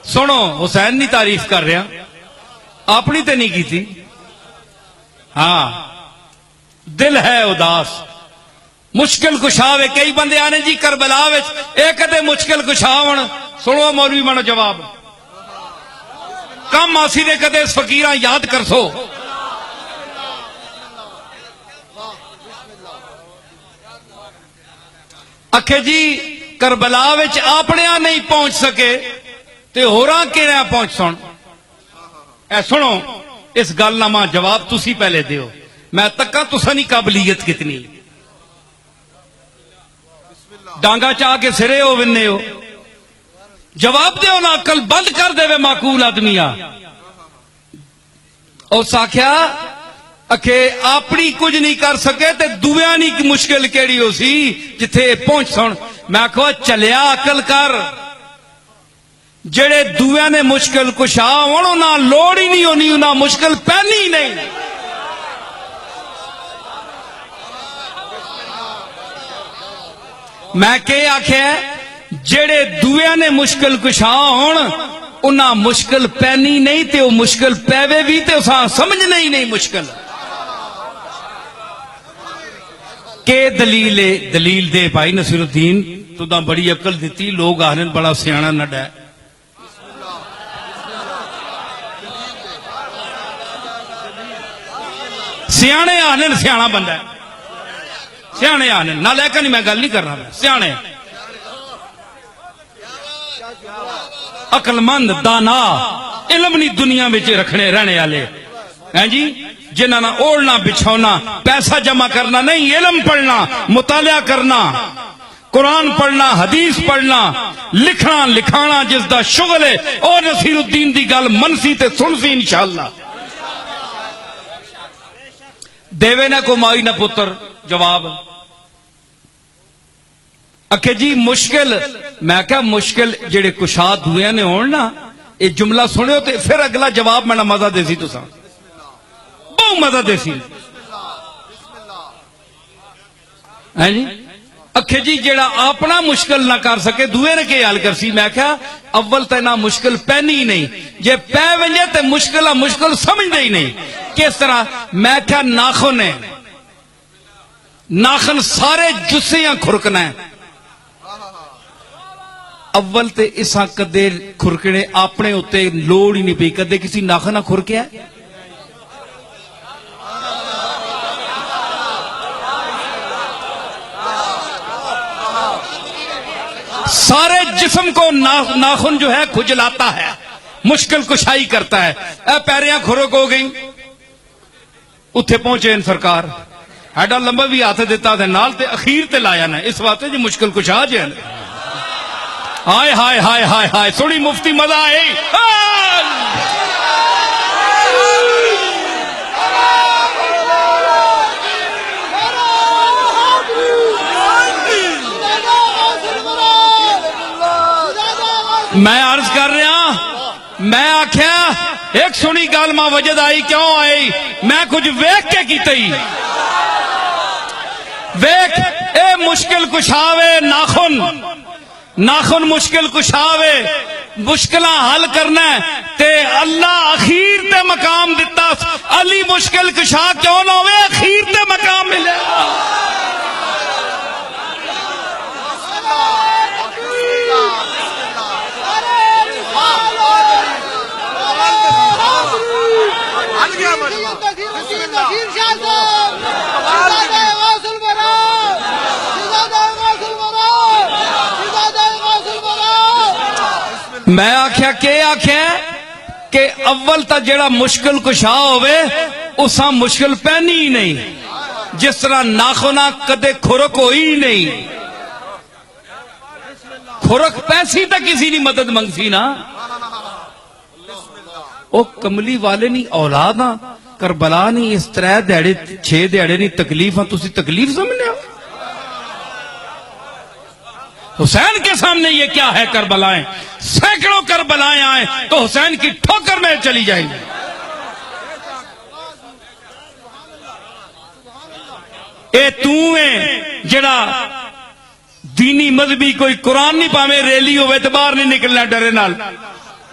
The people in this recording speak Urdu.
سنو حسین نہیں تعریف کر رہا اپنی تے نہیں کی تھی ہاں دل ہے اداس مشکل کشا وے کئی بندے آنے جی کربلا ایک تے مشکل کشا ہون سنو مولوی بنو جواب کم آسی دے کدے فقیراں یاد کر سو اکھے جی کربلا وچ اپنے نہیں پہنچ سکے تے ہوراں کیڑے پہنچ سن اے سنو اس گل نامہ جواب تسی پہلے دیو میں تکا تسا نہیں قابلیت کتنی ڈانگا چاہ کے سرے ہو ونے ہو جواب دیو نا عقل بند کر دے وے معقول آدمیا اور ساکھیا اکھے اپنی کچھ نہیں کر سکے تے دویاں نہیں مشکل کیڑی ہو سی جتھے پہنچ سن میں کہو چلیا عقل کر جڑے دویاں نے مشکل کشا ہونو نہ لوڑ ہی نہیں ہونی نہ مشکل پہنی ہی نہیں میں کہ آکھیا جڑے دویاں نے مشکل کشا ہون انہاں مشکل پہنی نہیں تے وہ مشکل پیوے بھی تے اساں سمجھنا ہی نہیں مشکل کہ دلیل دے بھائی نصیر الدین تو دا بڑی عقل دیتی لوگ آہنن بڑا سیانا نہ ڈے سیانے آہنن سیانا بندہ ہے سیانے آہنن نہ لے کر نہیں میں گل نہیں کرنا سیانے عقل مند دانا علم نہیں دنیا میں رکھنے رہنے والے ہیں جی جنہاں نہ اوڑھنا بچھونا پیسہ جمع کرنا نہیں علم پڑھنا مطالعہ کرنا قرآن پڑھنا حدیث پڑھنا لکھنا لکھانا جس دا شغل ہے اور نصیر الدین دی گل منسی تے سنسی انشاءاللہ دیوے نہ کو مائی نہ پتر جواب اکھے جی مشکل میں کہا مشکل جڑے کشاد ہوئے نے ہون نا یہ جملہ سنے ہو تے پھر اگلا جواب میں نہ مزہ دے سی تو سا بہت مزہ دے سی ہے جی اکھے جی جڑا اپنا مشکل نہ کر سکے دوئے نے کے حال کر سی میں کہا اول تے نہ مشکل پہنی ہی نہیں جے پہ ونجے تے مشکل سمجھ دے ہی نہیں کس طرح میں کہا ناخن ہے ناخن سارے جسیاں کھرکنا ہے اول تے اساں کدے کھرکنے اپنے ہوتے لوڑ ہی نہیں پئی کدے کسی ناخن نہ کھرکیا ہے سارے جسم کو ناخن جو ہے کھجلاتا ہے مشکل کشائی کرتا ہے اے پیریاں کھرک ہو گئی اتھے پہنچے ان سرکار ایڈا لمبا بھی ہاتھ دیتا تھے نال تے اخیر تے لایا نا اس بات جی مشکل کشا جائے ہائے ہائے ہائے ہائے ہائے سوڑی مفتی مزہ آئی میں عرض کر رہا میں آکھیا ایک سنی گال ماں وجد آئی کیوں آئی میں کچھ ویک کے کی تئی ویک اے مشکل کشاوے ناخن مشکل کشاوے مشکلہ حل کرنا ہے تے اللہ اخیر تے مقام دیتا علی مشکل کشا کیوں نہ ہوئے اخیر تے مقام ملے میں آکھیا کہ اول تا جڑا مشکل کشا ہوئے اساں مشکل پہنی ہی نہیں جس طرح ناخنا کدے کھرک ہوئی نہیں کھرک پیسی تا کسی نہیں مدد منگسی نا او کملی والے نہیں اولادا کربلا نہیں اس طرح دیڑے 6 دیڑے نہیں تکلیف ہاں تسی تکلیف سمجھنے ہو حسین کے سامنے یہ کیا ہے کربلائیں سینکڑوں کربلائیں آئیں تو حسین کی ٹھوکر میں چلی جائیں گی اے تُویں جڑا دینی مذہبی کوئی قرآن نہیں پاویں ریلی ہوئے تو باہر نہیں نکلنا ڈرے نال